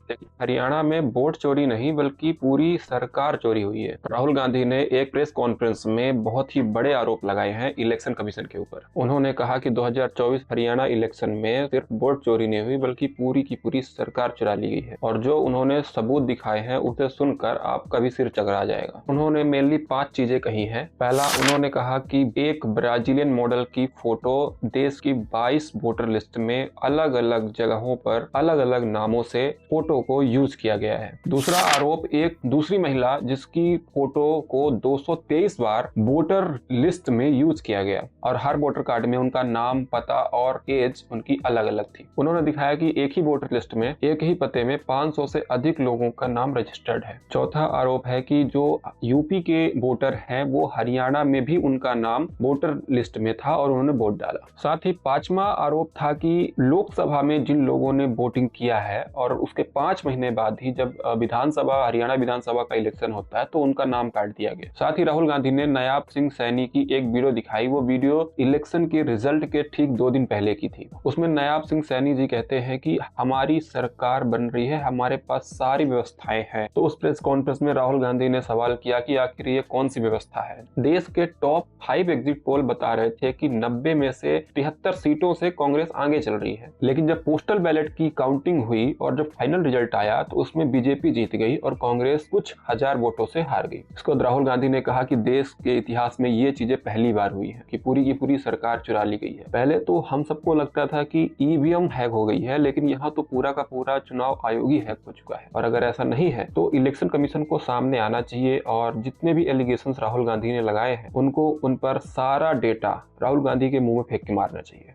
देखिए, हरियाणा में वोट चोरी नहीं बल्कि पूरी सरकार चोरी हुई है। राहुल गांधी ने एक प्रेस कॉन्फ्रेंस में बहुत ही बड़े आरोप लगाए हैं इलेक्शन कमीशन के ऊपर। उन्होंने कहा कि 2024 हरियाणा इलेक्शन में सिर्फ वोट चोरी नहीं हुई बल्कि पूरी की पूरी सरकार चुरा ली गई है, और जो उन्होंने सबूत दिखाए हैं उसे सुनकर आपका भी सिर चकरा जाएगा। उन्होंने मेनली 5 चीजें कही हैं। पहला, उन्होंने कहा कि एक ब्राजीलियन मॉडल की फोटो देश की 22 वोटर लिस्ट में अलग अलग जगहों पर अलग अलग नामों से फोटो को यूज किया गया है। दूसरा आरोप, एक दूसरी महिला जिसकी फोटो को 223 बार वोटर लिस्ट में यूज किया गया और हर वोटर कार्ड में उनका नाम, पता और एज उनकी अलग अलग थी। उन्होंने दिखाया कि एक ही वोटर लिस्ट में एक ही पते में 500 से अधिक लोगों का नाम रजिस्टर्ड है। चौथा आरोप है कि जो यूपी के वोटर हैं वो हरियाणा में भी उनका नाम वोटर लिस्ट में था और उन्होंने वोट डाला। साथ ही 5वां आरोप था कि लोकसभा में जिन लोगों ने वोटिंग किया है और उसके 5 महीने बाद ही जब हरियाणा विधानसभा का इलेक्शन होता है तो उनका नाम काट दिया गया। साथ ही राहुल गांधी ने नायाब सिंह सैनी की एक वीडियो दिखाई। वो वीडियो इलेक्शन के रिजल्ट के ठीक 2 दिन पहले की थी। उसमें नायाब सिंह सैनी जी कहते हैं कि हमारी सरकार बन रही है, हमारे पास सारी व्यवस्थाएं हैं। तो उस प्रेस कॉन्फ्रेंस में राहुल गांधी ने सवाल किया कि आखिर ये कौन सी व्यवस्था है। देश के टॉप 5 एग्जिट पोल बता रहे थे कि 90 में से 73 सीटों से कांग्रेस आगे चल रही है, लेकिन जब पोस्टल बैलेट की काउंटिंग हुई और जब फाइनल रिजल्ट आया तो उसमें बीजेपी जीत गई और कांग्रेस कुछ हजार वोटों से हार गई। इसको राहुल गांधी ने कहा कि देश के इतिहास में ये चीजें पहली बार हुई है कि पूरी की पूरी सरकार चुरा ली गई है। पहले तो हम सबको लगता था कि ईवीएम हैक हो गई है, लेकिन यहाँ तो पूरा का पूरा चुनाव आयोग ही हैक हो चुका है। और अगर ऐसा नहीं है तो इलेक्शन कमीशन को सामने आना चाहिए और जितने भी एलिगेशंस राहुल गांधी ने लगाए हैं उनको उन पर सारा डेटा राहुल गांधी के मुंह में फेंक के मारना चाहिए।